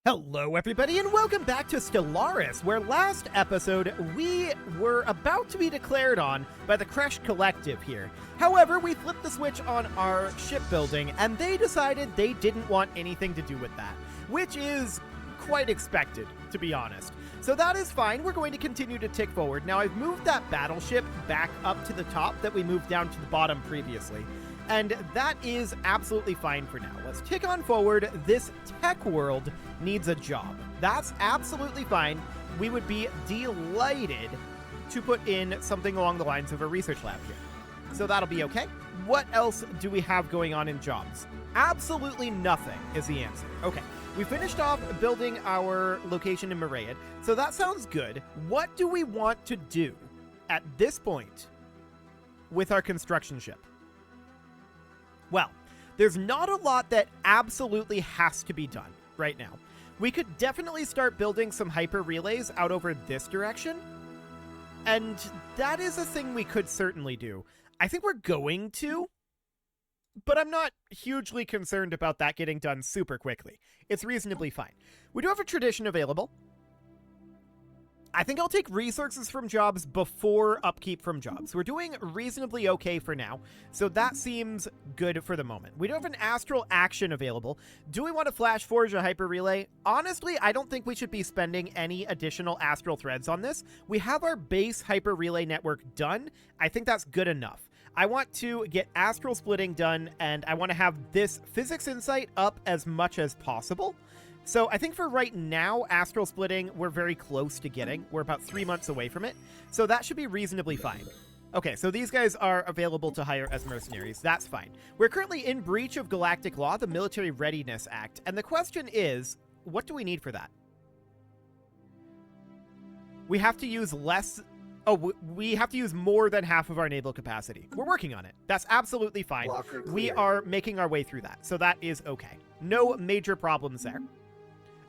Hello everybody and welcome back to Stellaris, where last episode we were about to be declared on by the Kresh Collective here. However, we flipped the switch on our shipbuilding and they decided they didn't want anything to do with that, which is quite expected, to be honest. So that is fine, we're going to continue to tick forward. Now I've moved that battleship back up to the top that we moved down to the bottom previously. And that is absolutely fine for now. Let's tick on forward. This tech world needs a job. That's absolutely fine. We would be delighted to put in something along the lines of a research lab here. So that'll be okay. What else do we have going on in jobs? Absolutely nothing is the answer. Okay, we finished off building our location in Maraid, so that sounds good. What do we want to do at this point with our construction ship? Well, there's not a lot that absolutely has to be done right now. We could definitely start building some hyper relays out over this direction, and that is a thing we could certainly do. I think we're going to, but I'm not hugely concerned about that getting done super quickly. It's reasonably fine. We do have a tradition available. I think I'll take resources from jobs before upkeep from jobs. We're doing reasonably okay for now, so that seems good for the moment. We do have an astral action available. Do we want to flash forge a hyper relay? Honestly, I don't think we should be spending any additional astral threads on this. We have our base hyper relay network done. I think that's good enough. I want to get astral splitting done, and I want to have this physics insight up as much as possible. So I think for right now, astral splitting, we're very close to getting. We're about 3 months away from it. So that should be reasonably fine. Okay, so these guys are available to hire as mercenaries. That's fine. We're currently in breach of galactic law, the Military Readiness Act. And the question is, what do we need for that? We have to use less... Oh, we have to use more than half of our naval capacity. We're working on it. That's absolutely fine. We are making our way through that. So that is okay. No major problems there.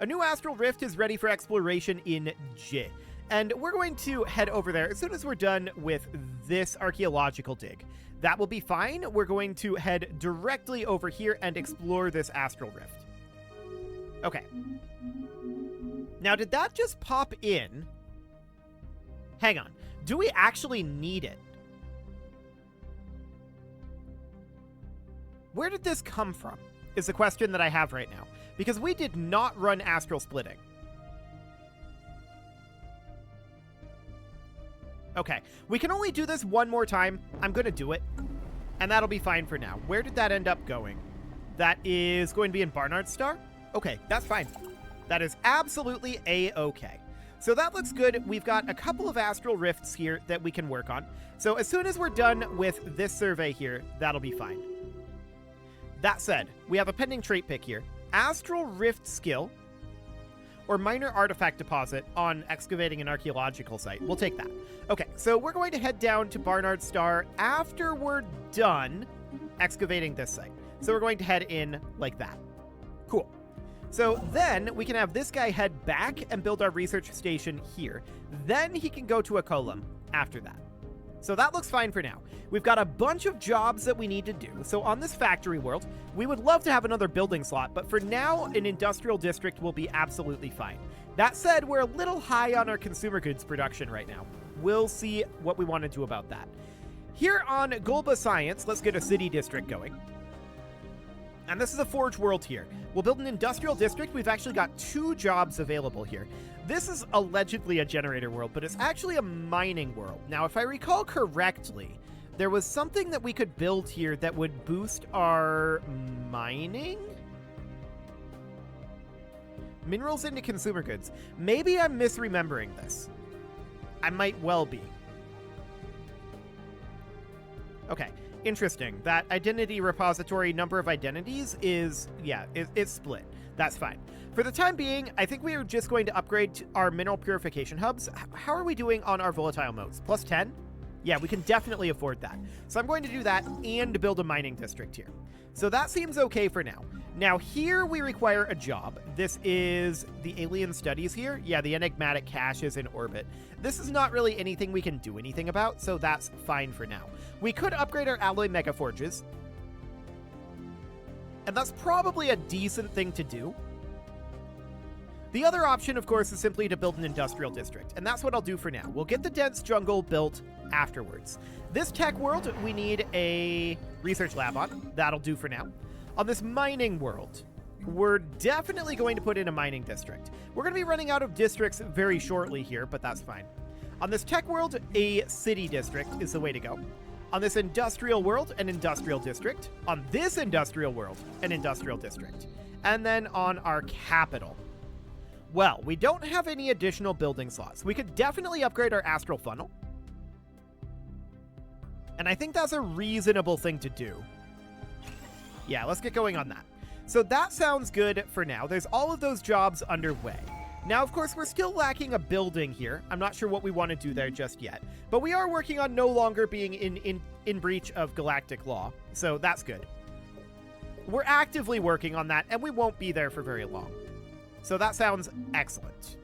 A new astral rift is ready for exploration in J, and we're going to head over there as soon as we're done with this archaeological dig. That will be fine. We're going to head directly over here and explore this astral rift. Okay. Now, did that just pop in? Hang on. Do we actually need it? Where did this come from? Is the question that I have right now. Because we did not run astral splitting. Okay, we can only do this one more time. I'm going to do it. And that'll be fine for now. Where did that end up going? That is going to be in Barnard's Star? Okay, that's fine. That is absolutely A-okay. So that looks good. We've got a couple of astral rifts here that we can work on. So as soon as we're done with this survey here, that'll be fine. That said, we have a pending trait pick here. Astral Rift skill or minor artifact deposit on excavating an archaeological site. We'll take that. Okay, so we're going to head down to Barnard's Star after we're done excavating this site. So we're going to head in like that. Cool. So then we can have this guy head back and build our research station here. Then he can go to a column after that. So that looks fine for now. We've got a bunch of jobs that we need to do. So on this factory world, we would love to have another building slot, but for now, an industrial district will be absolutely fine. That said, we're a little high on our consumer goods production right now. We'll see what we want to do about that. Here on Golba Science, let's get a city district going. And this is a forge world here. We'll build an industrial district. We've actually got 2 jobs available here. This is allegedly a generator world, but it's actually a mining world. Now, if I recall correctly, there was something that we could build here that would boost our mining? Minerals into consumer goods. Maybe I'm misremembering this. I might well be. Okay. Interesting. That identity repository number of identities is, yeah, it's split. That's fine. For the time being, I think we are just going to upgrade our mineral purification hubs. How are we doing on our volatile modes? Plus 10? Yeah, we can definitely afford that. So I'm going to do that and build a mining district here. So that seems okay for now. Now here we require a job. This is the alien studies here. Yeah, the enigmatic cache is in orbit. This is not really anything we can do anything about, so that's fine for now. We could upgrade our alloy megaforges. And that's probably a decent thing to do. The other option, of course, is simply to build an industrial district, and that's what I'll do for now. We'll get the dense jungle built afterwards. This tech world, we need a research lab on. That'll do for now. On this mining world, we're definitely going to put in a mining district. We're going to be running out of districts very shortly here, but that's fine. On this tech world, a city district is the way to go. On this industrial world, an industrial district. On this industrial world, an industrial district. And then on our capital. Well, we don't have any additional building slots. We could definitely upgrade our astral funnel. And I think that's a reasonable thing to do. Yeah, let's get going on that. So that sounds good for now. There's all of those jobs underway. Now, of course, we're still lacking a building here. I'm not sure what we want to do there just yet. But we are working on no longer being in breach of galactic law. So that's good. We're actively working on that, and we won't be there for very long. So that sounds excellent.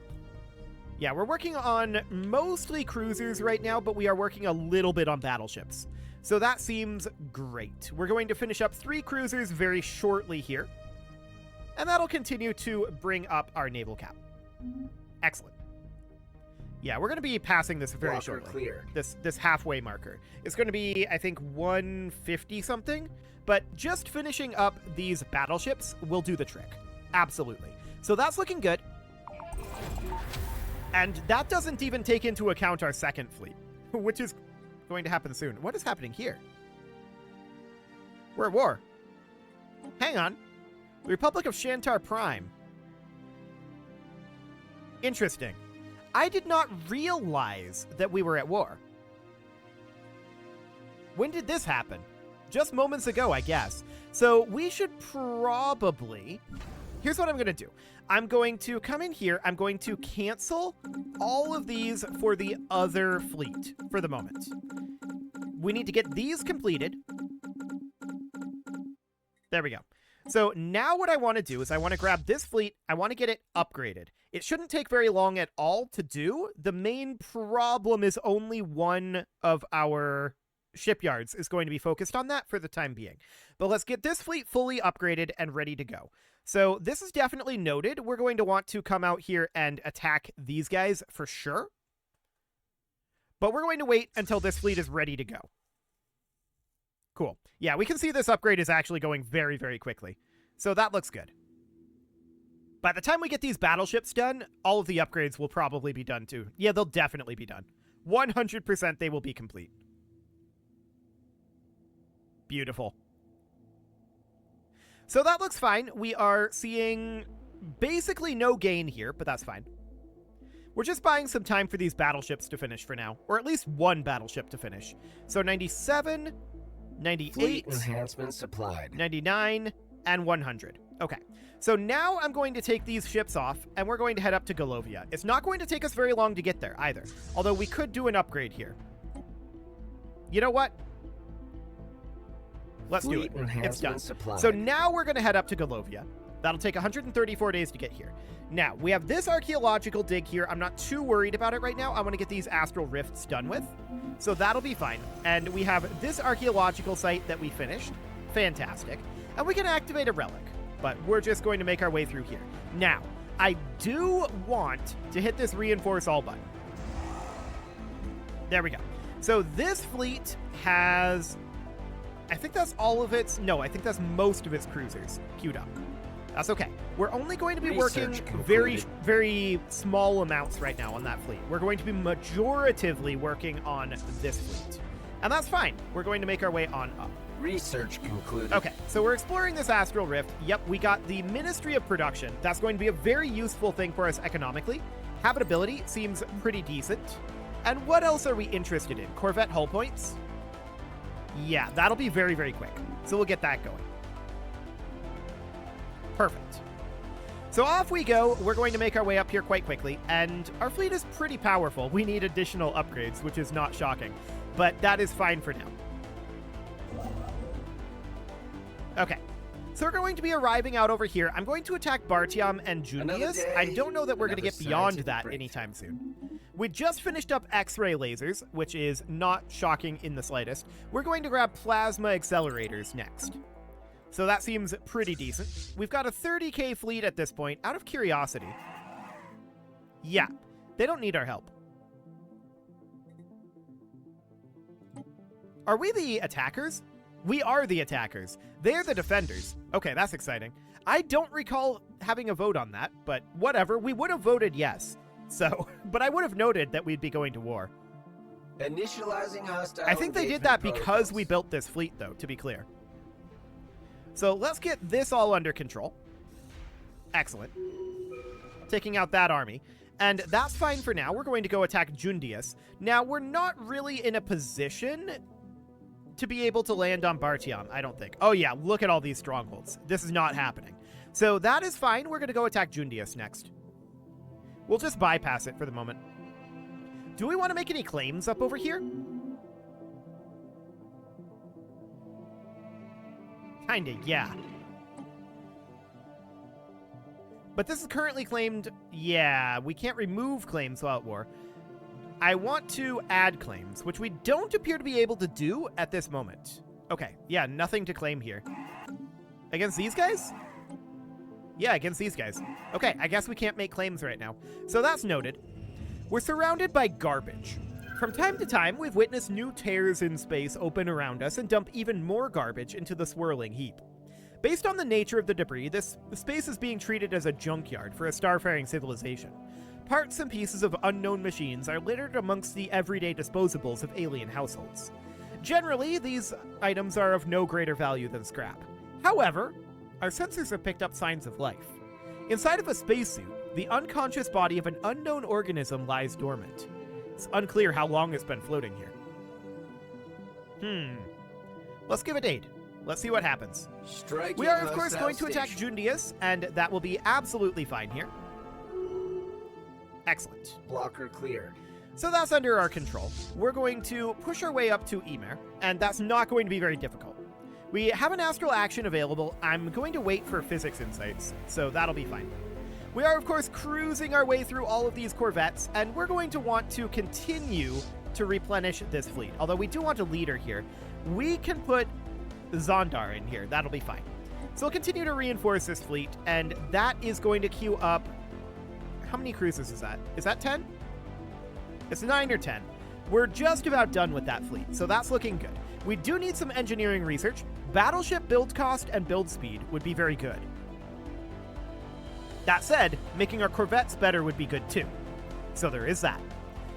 Yeah, we're working on mostly cruisers right now, but we are working a little bit on battleships. So that seems great. We're going to finish up 3 cruisers very shortly here. And that'll continue to bring up our naval cap. Excellent. Yeah, we're going to be passing this very shortly. Clear. This halfway marker. It's going to be, I think, 150 something. But just finishing up these battleships will do the trick. Absolutely. So that's looking good. And that doesn't even take into account our second fleet, which is going to happen soon. What is happening here? We're at war. Hang on. The Republic of Shantar Prime. Interesting. I did not realize that we were at war. When did this happen? Just moments ago, I guess. So we should probably... Here's what I'm going to do. I'm going to come in here. I'm going to cancel all of these for the other fleet for the moment. We need to get these completed. There we go. So now what I want to do is I want to grab this fleet. I want to get it upgraded. It shouldn't take very long at all to do. The main problem is only one of our shipyards is going to be focused on that for the time being. But let's get this fleet fully upgraded and ready to go. So this is definitely noted. We're going to want to come out here and attack these guys for sure. But we're going to wait until this fleet is ready to go. Cool. Yeah, we can see this upgrade is actually going very, very quickly. So that looks good. By the time we get these battleships done, all of the upgrades will probably be done too. Yeah, they'll definitely be done. 100% they will be complete. Beautiful. So that looks fine. We are seeing basically no gain here, but that's fine. We're just buying some time for these battleships to finish for now, or at least one battleship to finish. So 97, 98, fleet enhancements supplied, 99, and 100. Okay, so now I'm going to take these ships off, and we're going to head up to Golovia. It's not going to take us very long to get there either, although we could do an upgrade here. You know what? Let's do it. It's done. Supplied. So now we're going to head up to Golovia. That'll take 134 days to get here. Now, we have this archaeological dig here. I'm not too worried about it right now. I want to get these astral rifts done with. So that'll be fine. And we have this archaeological site that we finished. Fantastic. And we can activate a relic. But we're just going to make our way through here. Now, I do want to hit this reinforce all button. There we go. So this fleet has... I think that's all of its... No, I think that's most of its cruisers queued up. That's okay. We're only going to be working very, very small amounts right now on that fleet. We're going to be majoritively working on this fleet. And that's fine. We're going to make our way on up. Research concluded. Okay, so we're exploring this astral rift. Yep, we got the Ministry of Production. That's going to be a very useful thing for us economically. Habitability seems pretty decent. And what else are we interested in? Corvette hull points? Yeah, that'll be very, very quick. So we'll get that going. Perfect. So off we go. We're going to make our way up here quite quickly. And our fleet is pretty powerful. We need additional upgrades, which is not shocking. But that is fine for now. Okay. So we're going to be arriving out over here. I'm going to attack Bartiam and Junius. I don't know that we're going to get beyond that anytime soon. We just finished up X-ray lasers, which is not shocking in the slightest. We're going to grab plasma accelerators next. So that seems pretty decent. We've got a 30k fleet at this point. Out of curiosity, Yeah, they don't need our help. Are we the attackers? We are the attackers. They're the defenders. Okay, that's exciting. I don't recall having a vote on that, but whatever. We would have voted yes. So, but I would have noted that we'd be going to war. Initializing hostile I think they did that because we built this fleet, though, to be clear. So let's get this all under control. Excellent. Taking out that army. And that's fine for now. We're going to go attack Jundius. Now, we're not really in a position to be able to land on Bartiam, I don't think. Oh yeah, look at all these strongholds. This is not happening. So that is fine. We're going to go attack Jundius next. We'll just bypass it for the moment. Do we want to make any claims up over here? Kinda, yeah. But this is currently claimed... Yeah, we can't remove claims while at war. I want to add claims, which we don't appear to be able to do at this moment. Okay, yeah, nothing to claim here. Against these guys? Yeah, against these guys. Okay, I guess we can't make claims right now. So that's noted. We're surrounded by garbage. From time to time, we've witnessed new tears in space open around us and dump even more garbage into the swirling heap. Based on the nature of the debris, this space is being treated as a junkyard for a starfaring civilization. Parts and pieces of unknown machines are littered amongst the everyday disposables of alien households. Generally, these items are of no greater value than scrap. However, our sensors have picked up signs of life. Inside of a spacesuit, the unconscious body of an unknown organism lies dormant. It's unclear how long it's been floating here. Let's give it aid. Let's see what happens. We are, of course, going to attack Jundius, and that will be absolutely fine here. Excellent. Blocker cleared. So that's under our control. We're going to push our way up to Emer, and that's not going to be very difficult. We have an astral action available. I'm going to wait for physics insights, so that'll be fine. We are, of course, cruising our way through all of these corvettes, and we're going to want to continue to replenish this fleet. Although we do want a leader here. We can put Zondar in here. That'll be fine. So we'll continue to reinforce this fleet, and that is going to queue up... How many cruises is that? Is that 10? It's 9 or 10. We're just about done with that fleet, so that's looking good. We do need some engineering research. Battleship build cost and build speed would be very good. That said, making our corvettes better would be good too. So there is that.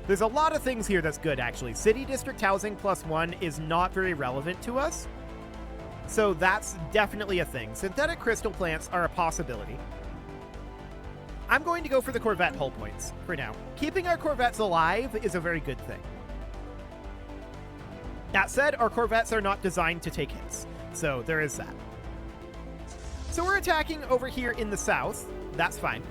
There's a lot of things here that's good, actually. City district housing +1 is not very relevant to us, so that's definitely a thing. Synthetic crystal plants are a possibility. I'm going to go for the corvette hull points for now. Keeping our corvettes alive is a very good thing. That said, our corvettes are not designed to take hits, so there is that. So we're attacking over here in the south. That's fine.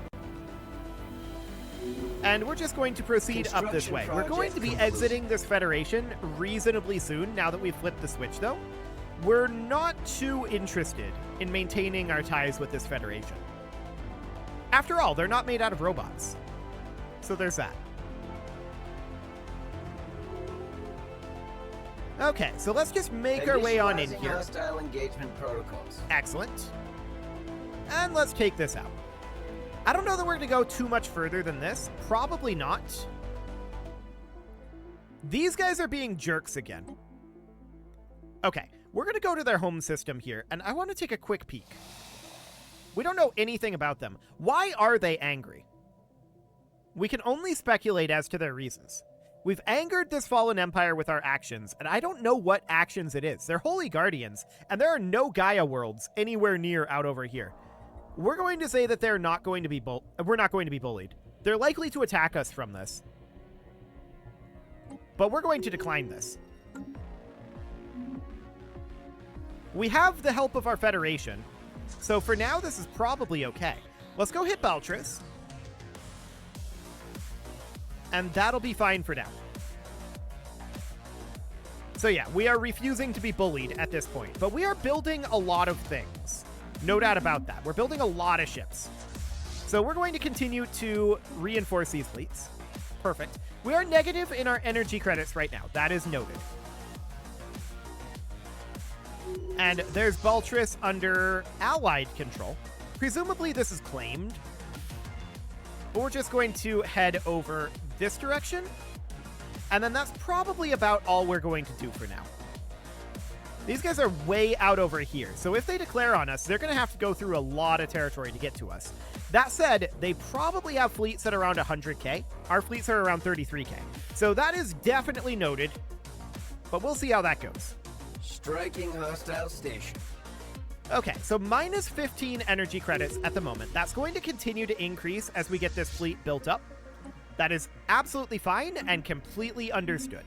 And we're just going to proceed up this way. We're going to be exiting this Federation reasonably soon, now that we've flipped the switch, though. We're not too interested in maintaining our ties with this Federation. After all, they're not made out of robots. So there's that. Okay, so let's just make our way on in here. Hostile engagement protocols. Excellent. And let's take this out. I don't know that we're going to go too much further than this. Probably not. These guys are being jerks again. Okay, we're going to go to their home system here, and I want to take a quick peek. We don't know anything about them. Why are they angry? We can only speculate as to their reasons. We've angered this fallen empire with our actions, and I don't know what actions it is. They're holy guardians, and there are no Gaia worlds anywhere near out over here. We're going to say that they're not going to be we're not going to be bullied. They're likely to attack us from this. But we're going to decline this. We have the help of our Federation, so for now this is probably okay. Let's go hit Baltris. And that'll be fine for now. So yeah, we are refusing to be bullied at this point, but we are building a lot of things. No doubt about that. We're building a lot of ships. So we're going to continue to reinforce these fleets. Perfect. We are negative in our energy credits right now. That is noted. And there's Baltris under Allied control. Presumably this is claimed. But we're just going to head over this direction. And then that's probably about all we're going to do for now. These guys are way out over here, so if they declare on us, they're going to have to go through a lot of territory to get to us. That said, they probably have fleets at around 100k. Our fleets are around 33k. So that is definitely noted, but we'll see how that goes. Striking hostile station. Okay, so minus 15 energy credits at the moment. That's going to continue to increase as we get this fleet built up. That is absolutely fine and completely understood.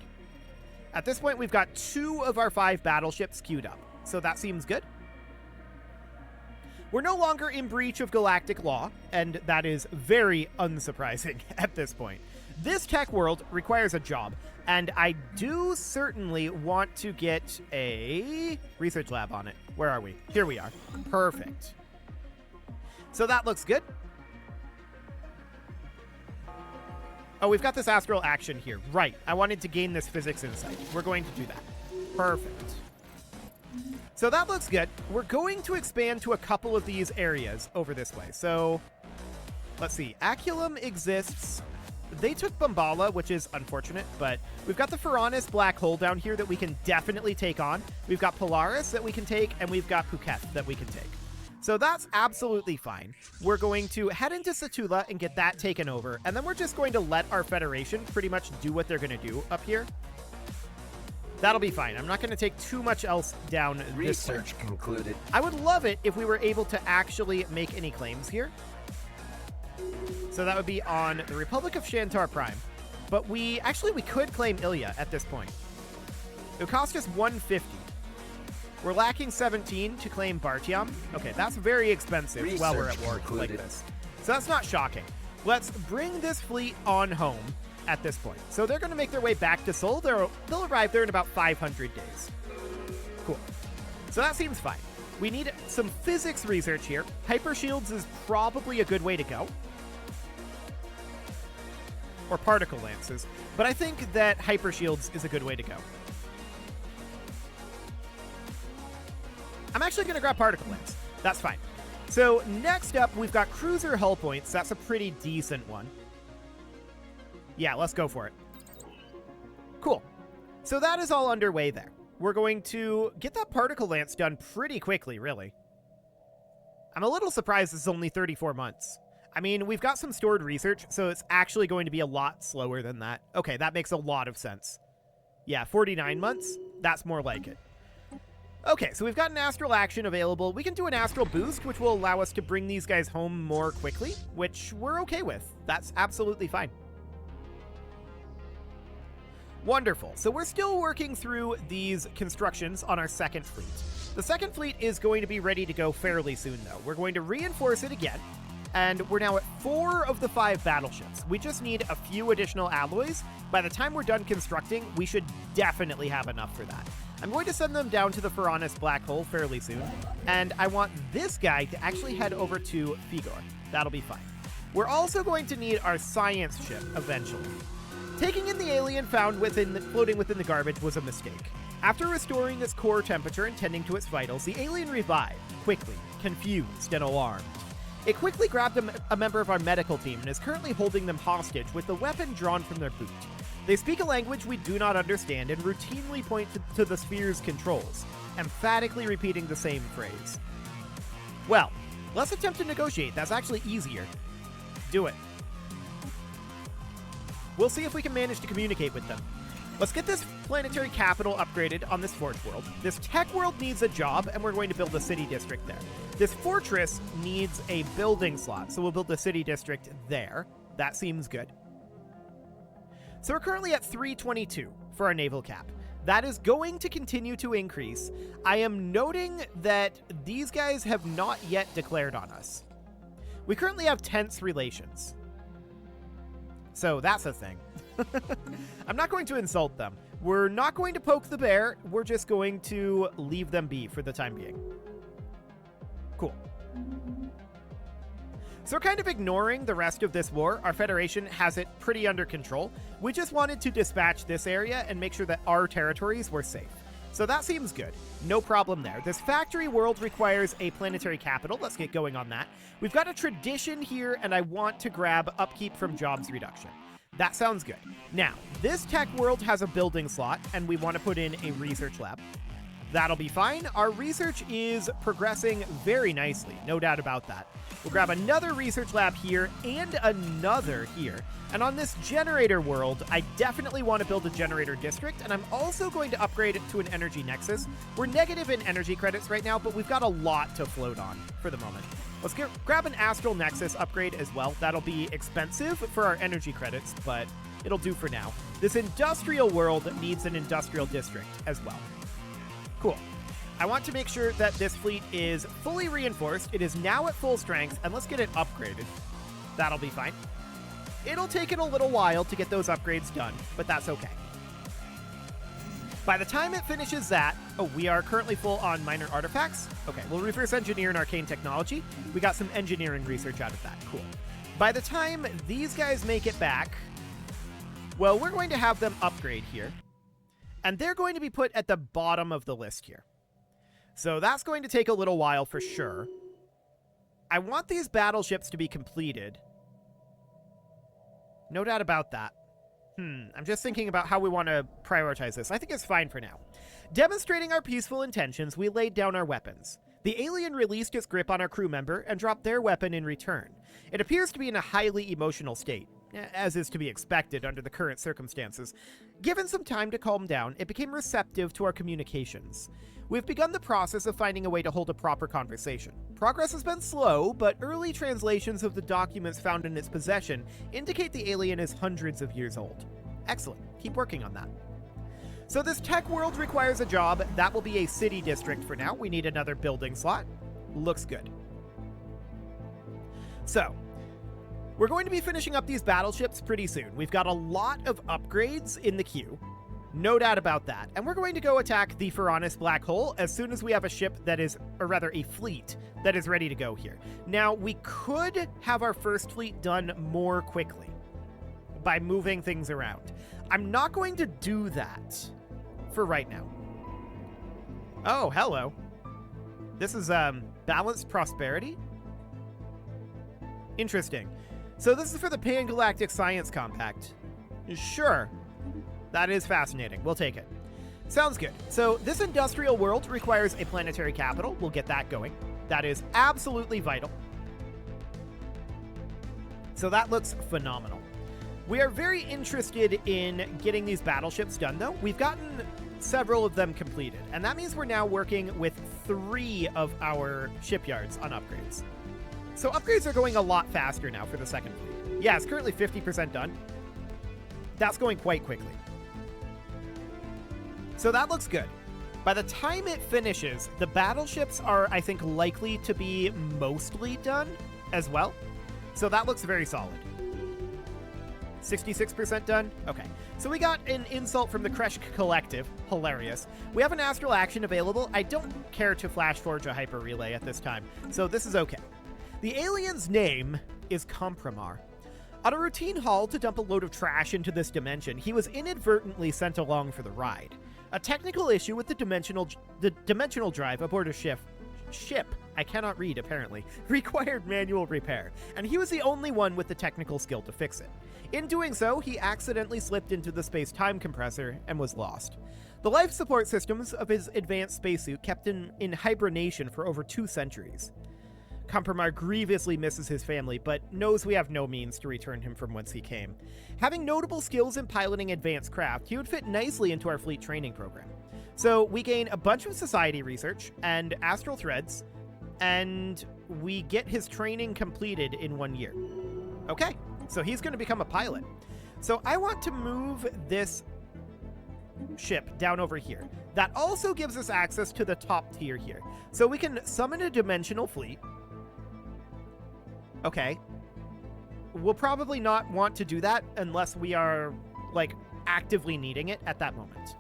At this point, we've got 2 of our 5 battleships queued up, so that seems good. We're no longer in breach of galactic law, and that is very unsurprising at this point. This tech world requires a job, and I do certainly want to get a research lab on it. Where are we? Here we are. Perfect. So that looks good. Oh, we've got this astral action here. Right. I wanted to gain this physics insight. We're going to do that. Perfect. So that looks good. We're going to expand to a couple of these areas over this way. So let's see. Aculum exists. They took Bombala, which is unfortunate, but we've got the Furanis black hole down here that we can definitely take on. We've got Polaris that we can take, and we've got Phuket that we can take. So that's absolutely fine. We're going to head into Satula and get that taken over, and then we're just going to let our Federation pretty much do what they're going to do up here. That'll be fine. I'm not going to take too much else down this way. Research concluded. I would love it if we were able to actually make any claims here. So that would be on the Republic of Shantar Prime. But we could claim Ilya at this point. It would cost us 150. We're lacking 17 to claim Bartiam. Okay, that's very expensive while we're at war like this. So that's not shocking. Let's bring this fleet on home at this point. So they're going to make their way back to Seoul. They'll arrive there in about 500 days. Cool. So that seems fine. We need some physics research here. Hyper shields is probably a good way to go. Or particle lances. But I think that hyper shields is a good way to go. I'm actually going to grab particle lance. That's fine. So next up, we've got cruiser hull points. That's a pretty decent one. Yeah, let's go for it. Cool. So that is all underway there. We're going to get that particle lance done pretty quickly, really. I'm a little surprised this is only 34 months. I mean, we've got some stored research, so it's actually going to be a lot slower than that. Okay, that makes a lot of sense. Yeah, 49 months? That's more like it. Okay, so we've got an astral action available. We can do an astral boost, which will allow us to bring these guys home more quickly, which we're okay with. That's absolutely fine. Wonderful. So we're still working through these constructions on our second fleet. The second fleet is going to be ready to go fairly soon, though. We're going to reinforce it again, and we're now at 4 of the 5 battleships. We just need a few additional alloys. By the time we're done constructing, we should definitely have enough for that. I'm going to send them down to the Furanis black hole fairly soon, and I want this guy to actually head over to Figor. That'll be fine. We're also going to need our science ship eventually. Taking in the alien found floating within the garbage was a mistake. After restoring its core temperature and tending to its vitals, the alien revived, quickly, confused and alarmed. It quickly grabbed a member of our medical team and is currently holding them hostage with the weapon drawn from their boot. They speak a language we do not understand and routinely point to the sphere's controls, emphatically repeating the same phrase. Well, let's attempt to negotiate. That's actually easier. Do it. We'll see if we can manage to communicate with them. Let's get this planetary capital upgraded on this Forge world. This tech world needs a job, and we're going to build a city district there. This fortress needs a building slot, so we'll build a city district there. That seems good. So we're currently at 322 for our naval cap. That is going to continue to increase. I am noting that these guys have not yet declared on us. We currently have tense relations. So that's a thing. I'm not going to insult them. We're not going to poke the bear. We're just going to leave them be for the time being. Cool. So we're kind of ignoring the rest of this war. Our Federation has it pretty under control. We just wanted to dispatch this area and make sure that our territories were safe. So that seems good. No problem there. This factory world requires a planetary capital. Let's get going on that. We've got a tradition here, and I want to grab upkeep from jobs reduction. That sounds good. Now, this tech world has a building slot, and we want to put in a research lab. That'll be fine. Our research is progressing very nicely, no doubt about that. We'll grab another research lab here and another here. And on this generator world, I definitely want to build a generator district, and I'm also going to upgrade it to an energy nexus. We're negative in energy credits right now, but we've got a lot to float on for the moment. Let's grab an astral nexus upgrade as well. That'll be expensive for our energy credits, but it'll do for now. This industrial world needs an industrial district as well. Cool. I want to make sure that this fleet is fully reinforced. It is now at full strength, and let's get it upgraded. That'll be fine. It'll take it a little while to get those upgrades done, but that's okay. By the time it finishes that, we are currently full on minor artifacts. Okay, we'll reverse engineer and arcane technology. We got some engineering research out of that. Cool. By the time these guys make it back, well, we're going to have them upgrade here. And they're going to be put at the bottom of the list here. So that's going to take a little while for sure. I want these battleships to be completed. No doubt about that. I'm just thinking about how we want to prioritize this. I think it's fine for now. Demonstrating our peaceful intentions, we laid down our weapons. The alien released its grip on our crew member and dropped their weapon in return. It appears to be in a highly emotional state, as is to be expected under the current circumstances. Given some time to calm down, it became receptive to our communications. We've begun the process of finding a way to hold a proper conversation. Progress has been slow, but early translations of the documents found in its possession indicate the alien is hundreds of years old. Excellent. Keep working on that. So this tech world requires a job. That will be a city district for now. We need another building slot. Looks good. So, we're going to be finishing up these battleships pretty soon. We've got a lot of upgrades in the queue. No doubt about that. And we're going to go attack the Furanis black hole as soon as we have a ship that is, or rather a fleet, that is ready to go here. Now, we could have our first fleet done more quickly by moving things around. I'm not going to do that for right now. Oh, hello. This is balanced prosperity? Interesting. So this is for the Pan-Galactic Science Compact. Sure. That is fascinating. We'll take it. Sounds good. So this industrial world requires a planetary capital. We'll get that going. That is absolutely vital. So that looks phenomenal. We are very interested in getting these battleships done, though. We've gotten several of them completed, and that means we're now working with 3 of our shipyards on upgrades. So upgrades are going a lot faster now for the second fleet. Yeah, it's currently 50% done. That's going quite quickly. So that looks good. By the time it finishes, the battleships are, I think, likely to be mostly done as well. So that looks very solid. 66% done? Okay. So we got an insult from the Kresh Collective. Hilarious. We have an astral action available. I don't care to flash forge a hyper relay at this time, so this is okay. The alien's name is Compramar. On a routine haul to dump a load of trash into this dimension, he was inadvertently sent along for the ride. A technical issue with the dimensional drive aboard a ship, I cannot read apparently, required manual repair, and he was the only one with the technical skill to fix it. In doing so, he accidentally slipped into the space-time compressor and was lost. The life support systems of his advanced spacesuit kept him in hibernation for over 2 centuries. Compramar grievously misses his family, but knows we have no means to return him from whence he came. Having notable skills in piloting advanced craft, he would fit nicely into our fleet training program. So we gain a bunch of society research and astral threads, and we get his training completed in 1 year. Okay, so he's going to become a pilot. So I want to move this ship down over here. That also gives us access to the top tier here. So we can summon a dimensional fleet. Okay. We'll probably not want to do that unless we are, like, actively needing it at that moment.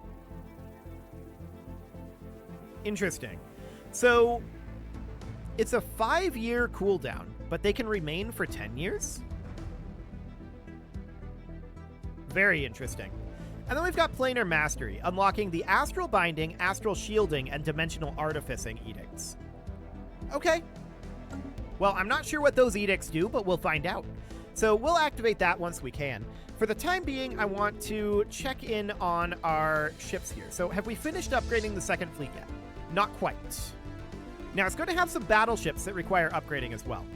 Interesting. So, it's a 5-year cooldown, but they can remain for 10 years? Very interesting. And then we've got Planar Mastery, unlocking the Astral Binding, Astral Shielding, and Dimensional Artificing edicts. Okay. Well, I'm not sure what those edicts do, but we'll find out. So we'll activate that once we can. For the time being, I want to check in on our ships here. So have we finished upgrading the second fleet yet? Not quite. Now, it's going to have some battleships that require upgrading as well.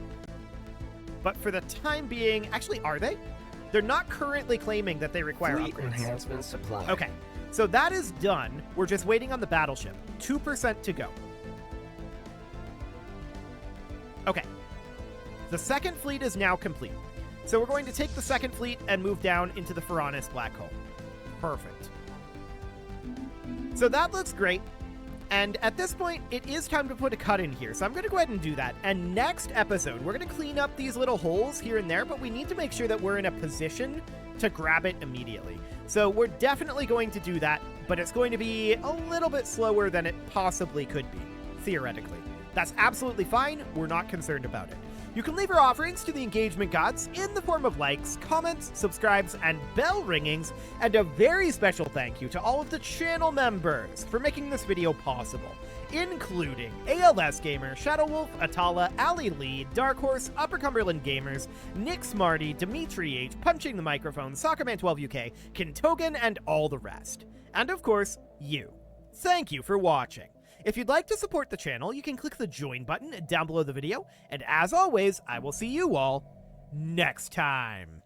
But for the time being, actually, are they? They're not currently claiming that they require Fleet upgrades. enhancement supply. Okay, so that is done. We're just waiting on the battleship. 2% to go. Okay. The second fleet is now complete. So we're going to take the second fleet and move down into the Pharaonis black hole. Perfect. So that looks great. And at this point, it is time to put a cut in here. So I'm going to go ahead and do that. And next episode, we're going to clean up these little holes here and there, but we need to make sure that we're in a position to grab it immediately. So we're definitely going to do that, but it's going to be a little bit slower than it possibly could be, theoretically. That's absolutely fine. We're not concerned about it. You can leave your offerings to the engagement gods in the form of likes, comments, subscribes, and bell ringings, and a very special thank you to all of the channel members for making this video possible, including ALS Gamer, Shadow Wolf, Atala, Ali Lee, Dark Horse, Upper Cumberland Gamers, Nick Smarty, Dimitri H, Punching the Microphone, Soccerman12UK, Kintogan, and all the rest. And of course, you. Thank you for watching. If you'd like to support the channel, you can click the join button down below the video, and as always, I will see you all next time.